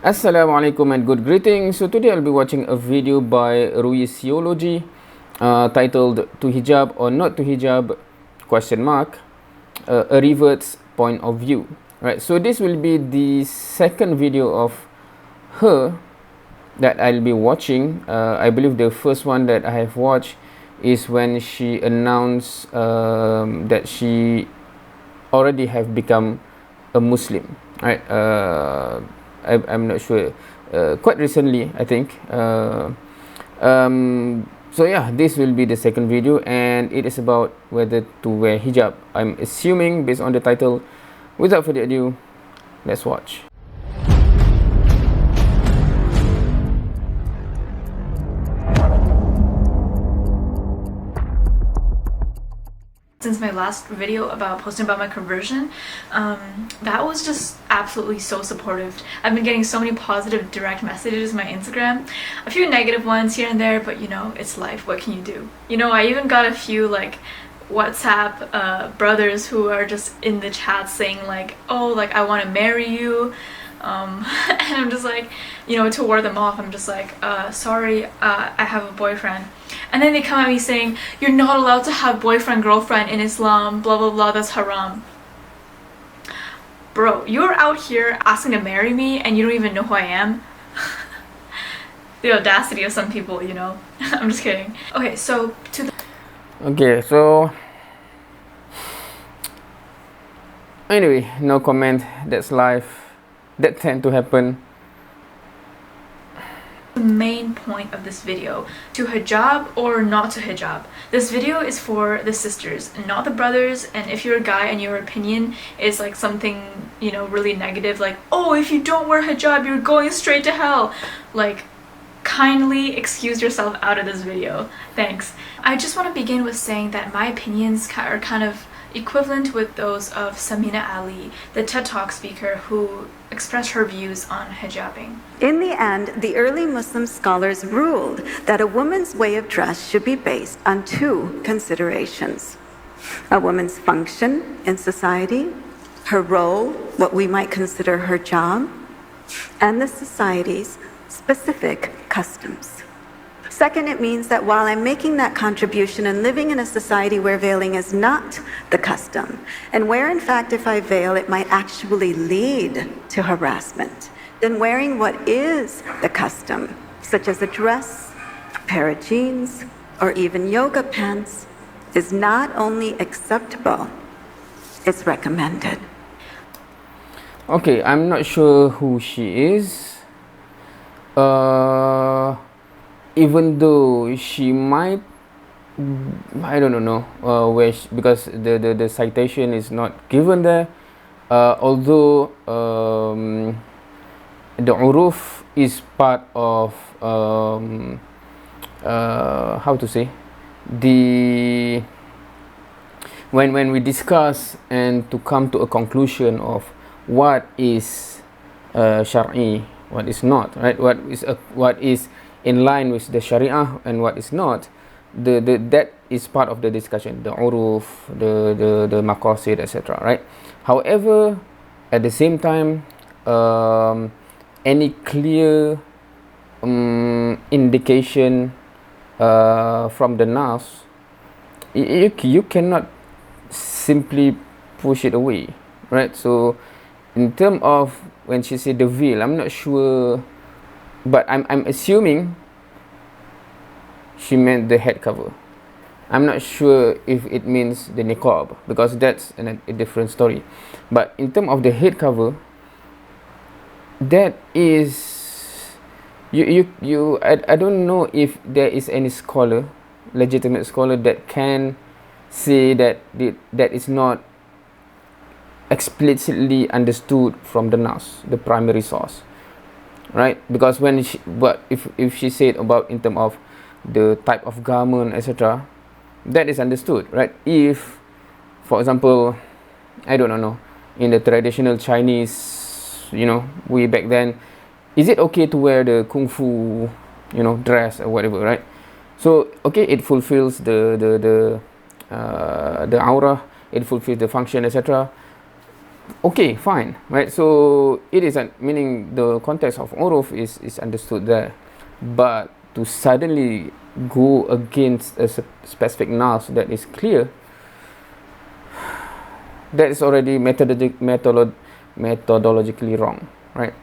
Assalamualaikum and good greetings. So today I'll be watching a video by Ruisiology titled "To Hijab or Not to Hijab?" A Revert's point of view. Right. So this will be the second video of her that I'll be watching. I believe the first one that I have watched is when she announced that she already have become a Muslim. Right. I'm not sure. Quite recently, I think. So yeah, this will be the second video, and it is about whether to wear hijab. I'm assuming based on the title. Without further ado, let's watch. Since my last video about posting about my conversion, that was just absolutely so supportive. I've been getting so many positive direct messages on my Instagram, a few negative ones here and there, but you know, it's life, what can you do? You know, I even got a few like WhatsApp brothers who are just in the chat saying like, oh, like I want to marry you. And I'm just like, you know, to ward them off, I'm just like, sorry, I have a boyfriend. And then they come at me saying, you're not allowed to have boyfriend, girlfriend in Islam, blah, blah, blah, that's haram. Bro, you're out here asking to marry me and you don't even know who I am? The audacity of some people, you know? I'm just kidding. Okay, so to the... Okay, so... Anyway, no comment. That's life. That tend to happen. The main point of this video, to hijab or not to hijab. This video is for the sisters, not the brothers, and if you're a guy and your opinion is like something, you know, really negative, like, oh, if you don't wear hijab, you're going straight to hell, like, kindly excuse yourself out of this video. Thanks. I just want to begin with saying that my opinions are kind of equivalent with those of Samina Ali, the TED Talk speaker who expressed her views on hijabing. In the end, the early Muslim scholars ruled that a woman's way of dress should be based on two considerations: a woman's function in society, her role, what we might consider her job, and the society's specific customs. Second, it means that while I'm making that contribution and living in a society where veiling is not the custom, and where in fact if I veil it might actually lead to harassment, then wearing what is the custom, such as a dress, a pair of jeans, or even yoga pants, is not only acceptable, it's recommended. Okay, I'm not sure who she is. Even though she might, I don't know, because the citation is not given there. Although the uruf is part of how to say, the when we discuss and to come to a conclusion of what is shar'i, what is not, right? What is in line with the Sharia and what is not, that is part of the discussion, the uruf, the maqasid, etc. Right? However, at the same time, any clear indication from the nas, you cannot simply push it away, right? So, in terms of when she said the veil, I'm not sure. But I'm assuming she meant the head cover. I'm not sure if it means the niqab, because that's a different story. But in terms of the head cover, that is I don't know if there is any scholar, legitimate scholar, that can say that that is not explicitly understood from the nas, the primary source. Right, because when if she said about in terms of the type of garment, etc., that is understood, right? If, for example, I don't know, in the traditional Chinese, you know, way back then, is it okay to wear the kung fu, you know, dress or whatever, right? So okay, it fulfills the aura, it fulfills the function, etc. okay, fine, right? So it is meaning the context of uruf is understood there, but to suddenly go against a specific nas that is clear, that is already methodologically wrong, right?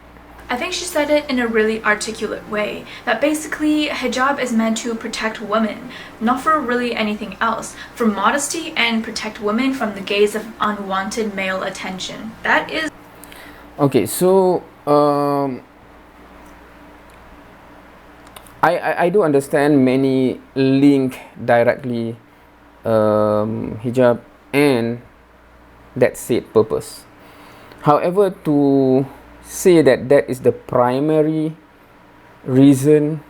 I think she said it in a really articulate way, that basically hijab is meant to protect women, not for really anything else, for modesty and protect women from the gaze of unwanted male attention. That is... Okay, so I do understand many link directly hijab and that said purpose. However, to say that that is the primary reason,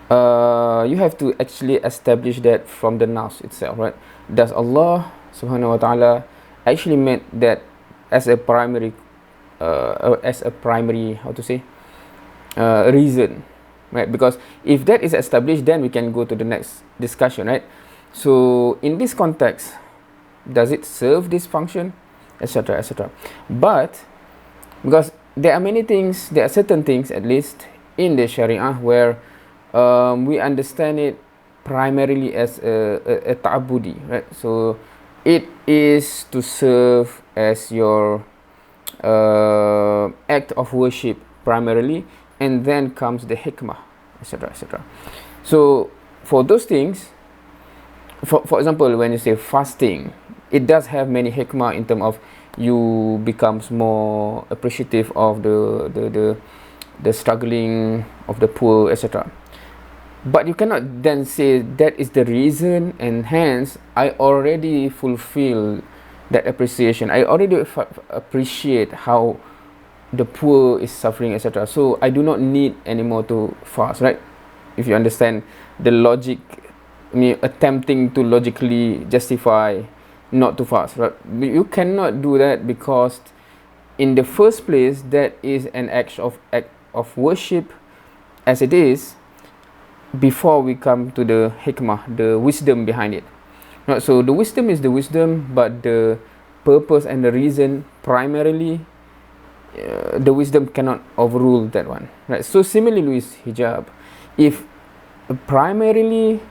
you have to actually establish that from the nas itself, right? Does Allah subhanahu wa ta'ala actually meant that as a primary how to say reason, right? Because if that is established, then we can go to the next discussion, right? So in this context, does it serve this function, etc., etc.? But because there are many things, there are certain things at least in the Sharia where we understand it primarily as a ta'abudi, right? So it is to serve as your act of worship primarily, and then comes the hikmah, etc., etc. So for those things, for example, when you say fasting, it does have many hikmah in terms of you becomes more appreciative of the struggling of the poor, etc. But you cannot then say that is the reason, and hence I already fulfill that appreciation. I already appreciate how the poor is suffering, etc. So I do not need anymore to fast, right? If you understand the logic, I mean, attempting to logically justify not to fast, right? You cannot do that, because in the first place that is an act of worship as it is, before we come to the hikmah, the wisdom behind it, right? So the wisdom is the wisdom, but the purpose and the reason primarily, the wisdom cannot overrule that one, right? So similarly with hijab, if primarily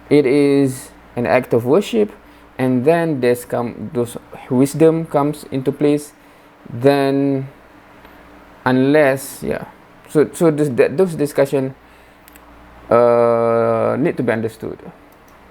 it is an act of worship, and then those wisdom comes into place, then unless those discussion need to be understood.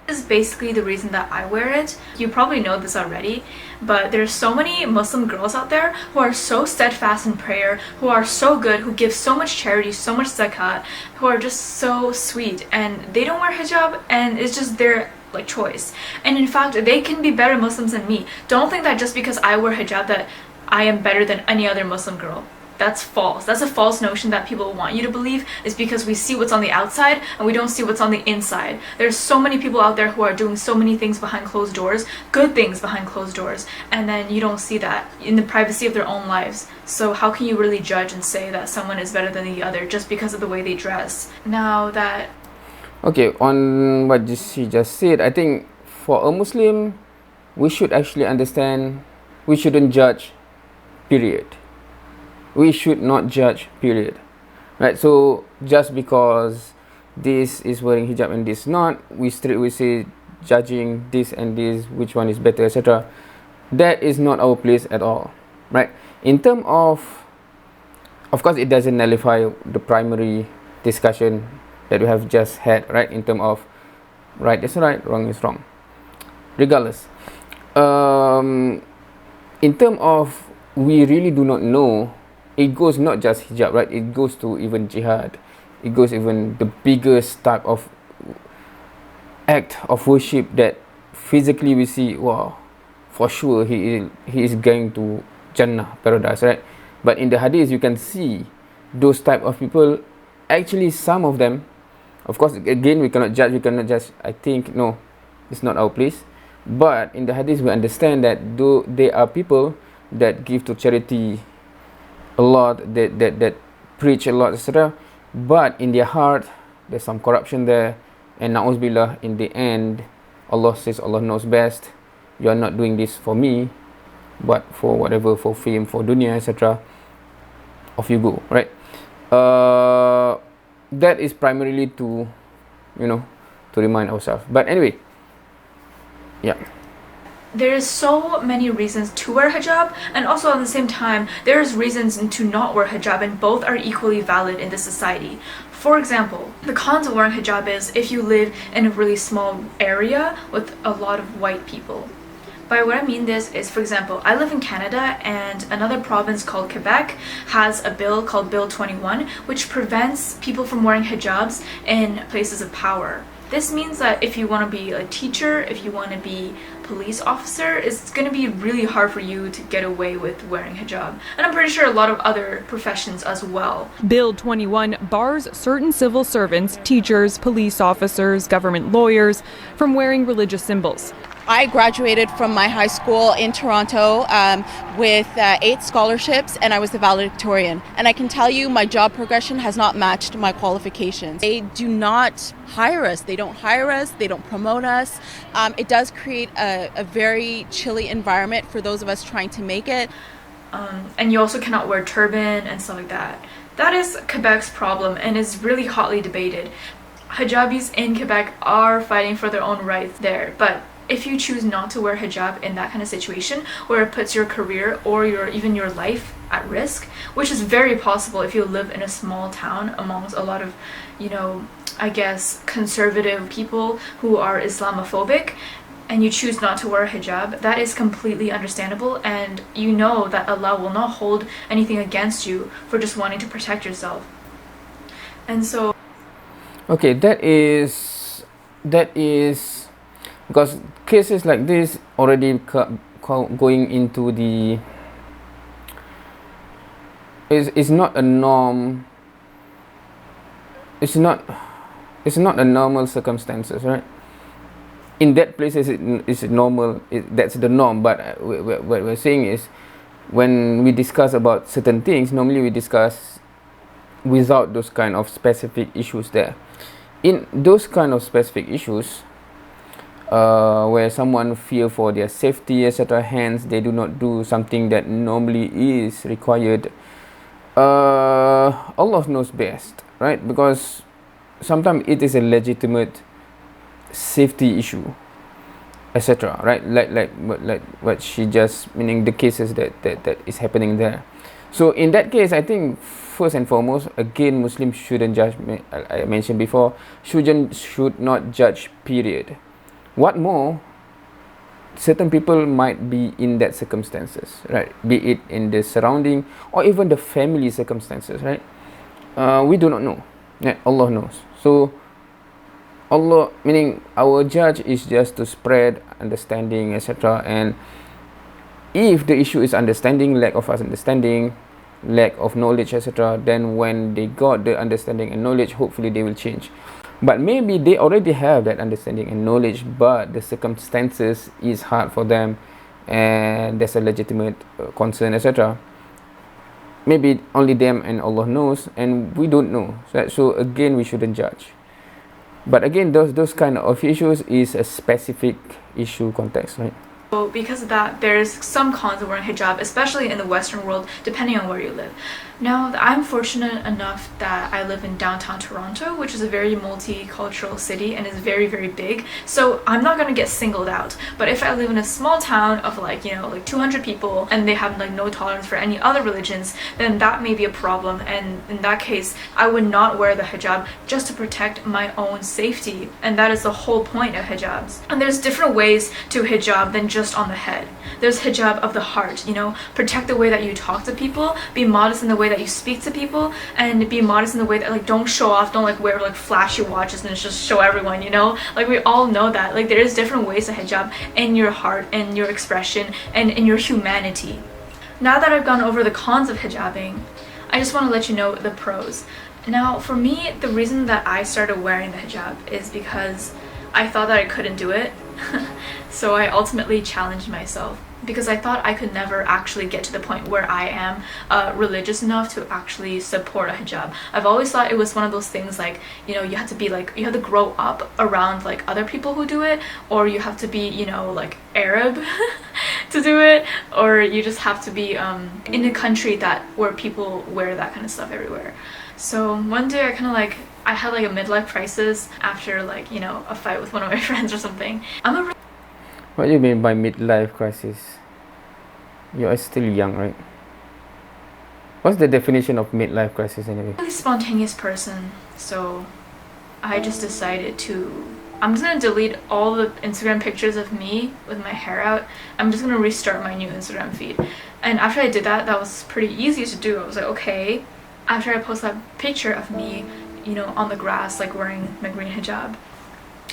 This is basically the reason that I wear it. You probably know this already, but there's so many Muslim girls out there who are so steadfast in prayer, who are so good, who give so much charity, so much zakat, who are just so sweet, and they don't wear hijab, and it's just their like choice. And in fact, they can be better Muslims than me. Don't think that just because I wear hijab that I am better than any other Muslim girl. That's false. That's a false notion that people want you to believe, is because we see what's on the outside and we don't see what's on the inside. There's so many people out there who are doing so many things behind closed doors, good things behind closed doors, and then you don't see that in the privacy of their own lives. So how can you really judge and say that someone is better than the other just because of the way they dress? Now that... Okay, on what she just said, I think for a Muslim, we should actually understand, we shouldn't judge, period. We should not judge, period, right? So just because this is wearing hijab and this not, we straightway say judging this and this, which one is better, etc. That is not our place at all, right? In terms of course, it doesn't nullify the primary discussion that we have just had, right? In terms of right is right, wrong is wrong. Regardless, in terms of we really do not know, it goes not just hijab, right? It goes to even jihad. It goes even the biggest type of act of worship that physically we see, wow, for sure he is going to Jannah, paradise, right? But in the hadith, you can see those type of people. Actually, some of them, of course, again, we cannot judge. We cannot just, I think, no, it's not our place. But in the hadith, we understand that though they are people that give to charity a lot, that preach a lot, etc. But in their heart, there's some corruption there. And na'uzubillah, in the end, Allah says, Allah knows best. You are not doing this for me. but for whatever, for fame, for dunya, etc., off you go, right? That is primarily to, to remind ourselves. But anyway, yeah. There's so many reasons to wear hijab, and also at the same time there's reasons to not wear hijab, and both are equally valid in this society. For example, the cons of wearing hijab is if you live in a really small area with a lot of white people. By what I mean this is, for example, I live in Canada, and another province called Quebec has a bill called Bill 21, which prevents people from wearing hijabs in places of power. This means that if you want to be a teacher, if you want to be a police officer, it's going to be really hard for you to get away with wearing hijab. And I'm pretty sure a lot of other professions as well. Bill 21 bars certain civil servants, teachers, police officers, government lawyers from wearing religious symbols. I graduated from my high school in Toronto with 8 scholarships, and I was the valedictorian. And I can tell you my job progression has not matched my qualifications. They do not hire us. They don't hire us. They don't promote us. It does create a very chilly environment for those of us trying to make it. And you also cannot wear turban and stuff like that. That is Quebec's problem and is really hotly debated. Hijabis in Quebec are fighting for their own rights there, but if you choose not to wear hijab in that kind of situation where it puts your career or even your life at risk, which is very possible if you live in a small town amongst a lot of, I guess, conservative people who are Islamophobic, and you choose not to wear hijab, that is completely understandable, and you know that Allah will not hold anything against you for just wanting to protect yourself. And so Okay, that is because cases like this already going into the is not a norm. It's not a normal circumstances, right? In that place is normal. That's the norm. But what we're saying is, when we discuss about certain things, normally we discuss without those kind of specific issues there. In those kind of specific issues, where someone fear for their safety, etc., hence they do not do something that normally is required, Allah knows best, right? Because sometimes it is a legitimate safety issue, etc., right? Like what she just meaning the cases that is happening there. So in that case, I think first and foremost, again, Muslims shouldn't judge. I mentioned before, should not judge, period. What more, certain people might be in that circumstances, right? Be it in the surrounding or even the family circumstances, right? We do not know. Yeah, Allah knows. So Allah, meaning our judge is just to spread understanding, etc. And if the issue is understanding, lack of understanding, lack of knowledge, etc., then when they got the understanding and knowledge, hopefully they will change. But maybe they already have that understanding and knowledge, but the circumstances is hard for them, and there's a legitimate concern, etc. Maybe only them and Allah knows, and we don't know. So again, we shouldn't judge. But again, those kind of issues is a specific issue context, right? So because of that, there's some cons of wearing hijab, especially in the Western world, depending on where you live. Now, I'm fortunate enough that I live in downtown Toronto, which is a very multicultural city and is very, very big. So I'm not going to get singled out. But if I live in a small town of like 200 people and they have like no tolerance for any other religions, then that may be a problem. And in that case, I would not wear the hijab just to protect my own safety. And that is the whole point of hijabs. And there's different ways to hijab than just on the head. There's hijab of the heart, protect the way that you talk to people, be modest in the way that you speak to people, and be modest in the way that don't show off, don't wear flashy watches and just show everyone, we all know that there is different ways to hijab in your heart and your expression and in your humanity. Now that I've gone over the cons of hijabbing, I just want to let you know the pros. Now for me, the reason that I started wearing the hijab is because I thought that I couldn't do it. So I ultimately challenged myself because I thought I could never actually get to the point where I am religious enough to actually support a hijab. I've always thought it was one of those things you have to be you have to grow up around other people who do it, or you have to be Arab to do it, or you just have to be in a country where people wear that kind of stuff everywhere. So one day I had like a midlife crisis after like, you know, a fight with one of my friends or something. What do you mean by midlife crisis? You are still young, right? What's the definition of midlife crisis anyway? Really spontaneous person, so I just decided I'm just gonna delete all the Instagram pictures of me with my hair out. I'm just gonna restart my new Instagram feed. And after I did that, that was pretty easy to do. I was like, okay. After I post that picture of me, you know, on the grass, like wearing my green hijab,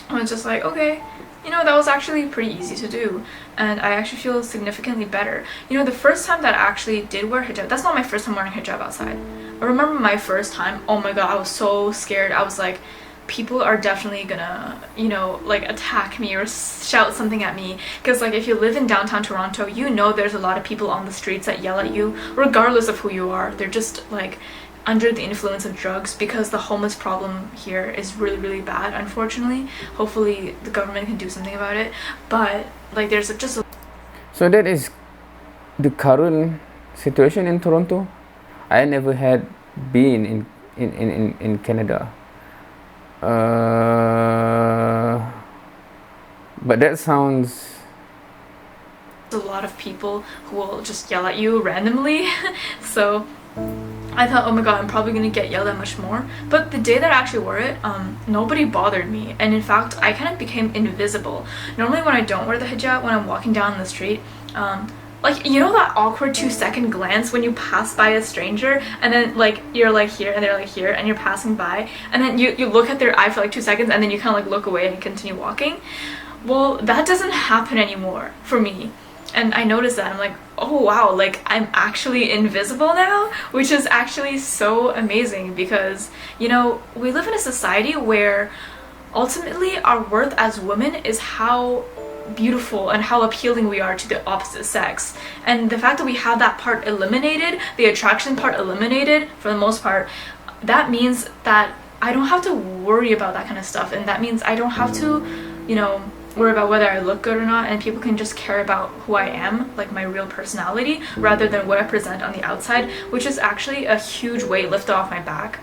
I was just like, okay, you know, that was actually pretty easy to do, and I actually feel significantly better. You know, the first time that I actually did wear hijab, that's not my first time wearing hijab outside. I remember my first time, oh my god, I was so scared. I was like, people are definitely gonna, you know, like attack me or shout something at me, because like if you live in downtown Toronto, you know there's a lot of people on the streets that yell at you regardless of who you are. They're just like under the influence of drugs, because the homeless problem here is really, really bad, unfortunately. Hopefully the government can do something about it, but like there's just a... So that is the current situation in Toronto. I never had been in Canada, but that sounds... a lot of people who will just yell at you randomly. So I thought, oh my god, I'm probably gonna get yelled at much more. But the day that I actually wore it, nobody bothered me, and in fact I kind of became invisible. Normally when I don't wear the hijab, when I'm walking down the street, like, you know that awkward 2-second glance when you pass by a stranger and then like you're like here and they're like here and you're passing by, and then you look at their eye for like 2 seconds and then you kind of like look away and continue walking? Well, that doesn't happen anymore for me. And I noticed that, I'm like, oh wow, like I'm actually invisible now, which is actually so amazing, because, you know, we live in a society where ultimately our worth as women is how beautiful and how appealing we are to the opposite sex. And the fact that we have that part eliminated, the attraction part eliminated for the most part, that means that I don't have to worry about that kind of stuff, and that means I don't have to, you know, worry about whether I look good or not, and people can just care about who I am, like my real personality, rather than what I present on the outside, which is actually a huge weight lifted off my back.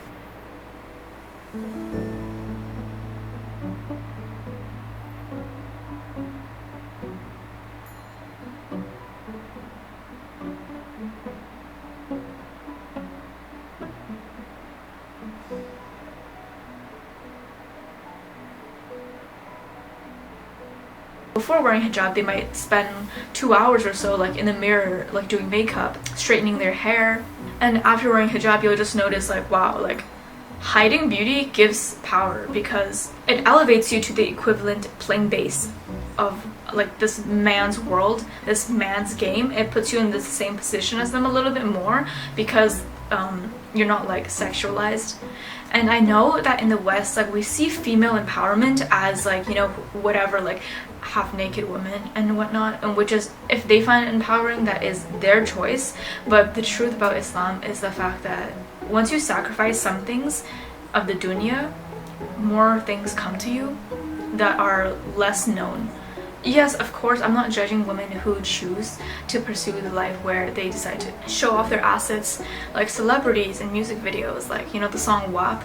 Before wearing hijab, they might spend 2 hours or so like in the mirror, like doing makeup, straightening their hair. And after wearing hijab, you'll just notice like, wow, like hiding beauty gives power, because it elevates you to the equivalent playing base of like this man's world, this man's game. It puts you in the same position as them a little bit more, because you're not like sexualized. And I know that in the West, like we see female empowerment as like, you know, whatever, like half-naked women and whatnot, and which is, if they find it empowering, that is their choice. But the truth about Islam is the fact that once you sacrifice some things of the dunya, more things come to you that are less known. Yes, of course, I'm not judging women who choose to pursue the life where they decide to show off their assets like celebrities in music videos, like, you know, the song WAP.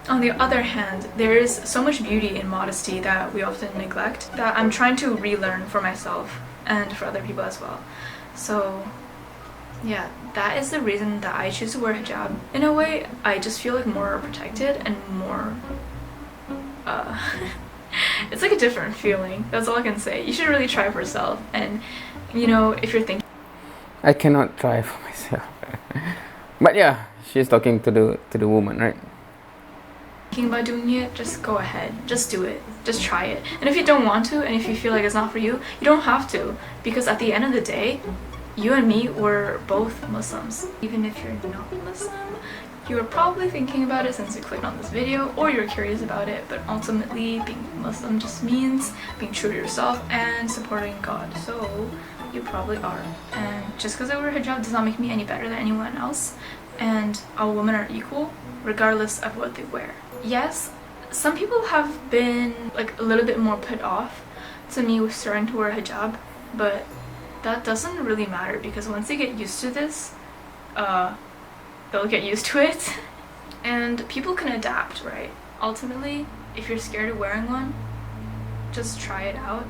On the other hand, there is so much beauty in modesty that we often neglect, that I'm trying to relearn for myself and for other people as well. So yeah, that is the reason that I choose to wear hijab. In a way, I just feel like more protected and more it's like a different feeling. That's all I can say. You should really try for yourself. And you know, if you're thinking, I cannot try for myself. But yeah, she's talking to the woman, right? thinking about doing it, just go ahead. Just do it. Just try it. And if you don't want to, and if you feel like it's not for you, you don't have to. Because at the end of the day, you and me were both Muslims. Even if you're not Muslim, you were probably thinking about it since you clicked on this video, or you're curious about it, but ultimately being Muslim just means being true to yourself and supporting God. So you probably are. And just because I wear hijab does not make me any better than anyone else. And all women are equal, regardless of what they wear. Yes, some people have been like a little bit more put off to me with starting to wear hijab, but that doesn't really matter, because once they get used to this, they'll get used to it. And people can adapt, right? Ultimately, if you're scared of wearing one, just try it out,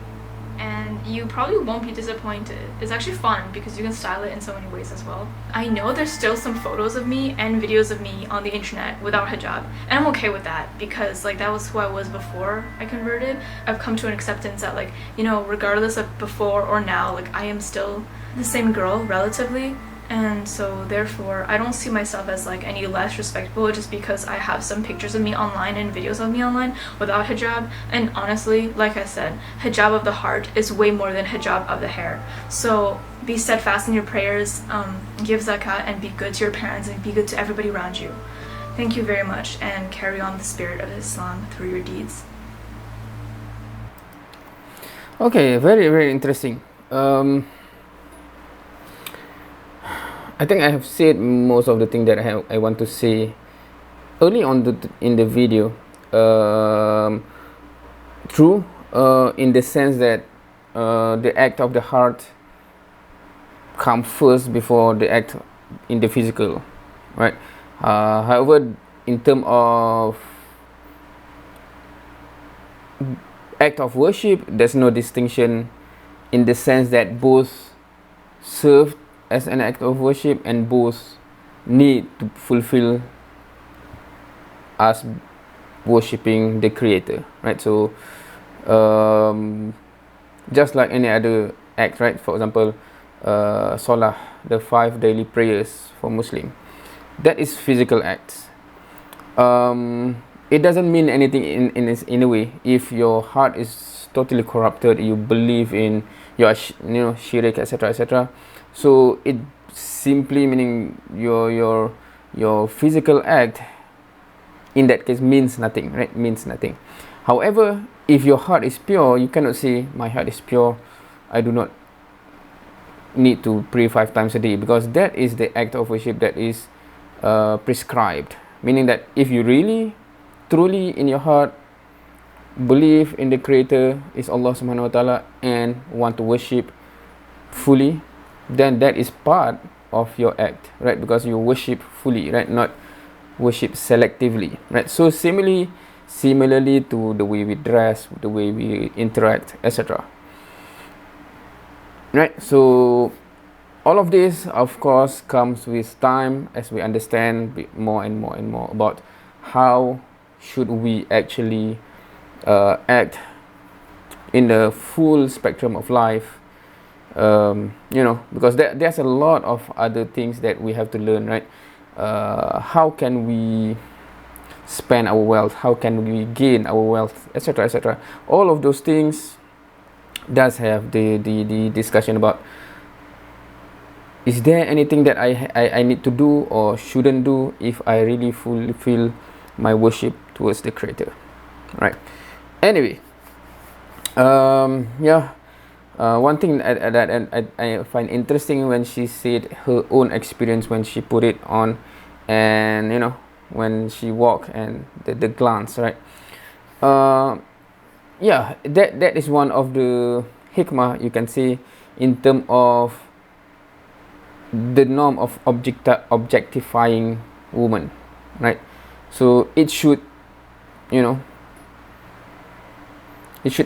and you probably won't be disappointed. It's actually fun because you can style it in so many ways as well. I know there's still some photos of me and videos of me on the internet without hijab, and I'm okay with that, because like that was who I was before I converted. I've come to an acceptance that, like, you know, regardless of before or now, like I am still the same girl relatively. And so therefore I don't see myself as like any less respectable just because I have some pictures of me online and videos of me online without hijab. And honestly, like I said, hijab of the heart is way more than hijab of the hair. So be steadfast in your prayers, give zakat, and be good to your parents and be good to everybody around you. Thank you very much, and carry on the spirit of Islam through your deeds. Okay, very, very interesting. I think I have said most of the things that I want to say early on in the video. True, in the sense that the act of the heart comes first before the act in the physical, right? However, in terms of act of worship, there's no distinction, in the sense that both serve as an act of worship and both need to fulfill us worshipping the Creator, right? So just like any other act, right? For example, Salah, the 5 daily prayers for Muslim, that is physical acts. It doesn't mean anything in a way if your heart is totally corrupted, you believe in your shirk, etc., etc. So it simply meaning your physical act in that case means nothing, right? Means nothing. However, if your heart is pure, you cannot say my heart is pure, I do not need to pray 5 times a day, because that is the act of worship that is prescribed. Meaning that if you really truly in your heart believe in the Creator is Allah Subhanahu Wa Taala and want to worship fully, then that is part of your act, right? Because you worship fully, right? Not worship selectively, right? So similarly to the way we dress, the way we interact, etc. Right? So all of this, of course, comes with time as we understand more and more and more about how should we actually act in the full spectrum of life. Because there's a lot of other things that we have to learn, right? How can we spend our wealth? How can we gain our wealth, etc., etc. All of those things does have the discussion about, is there anything that I need to do or shouldn't do if I really fulfill my worship towards the Creator, right? Anyway, one thing that I find interesting when she said her own experience when she put it on, and when she walked and the glance, right? That is one of the hikmah, you can say, in terms of the norm of objectifying woman, right? So it should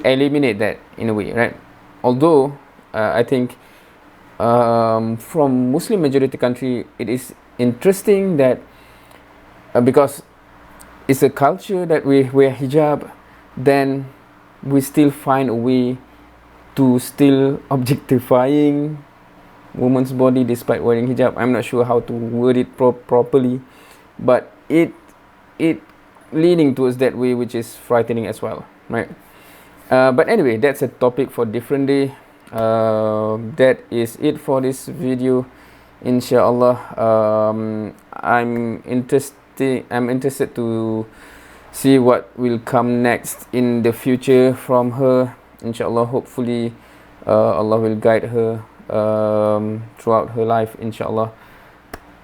eliminate that in a way, right? Although I think from Muslim majority country, it is interesting that because it's a culture that we wear hijab, then we still find a way to still objectifying woman's body despite wearing hijab. I'm not sure how to word it properly, but it leaning towards that way, which is frightening as well, right? But anyway, that's a topic for different day. That is it for this video, inshallah. I'm interested to see what will come next in the future from her, inshallah. Hopefully Allah will guide her throughout her life, inshallah.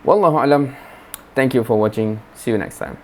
Wallahu alam. Thank you for watching. See you next time.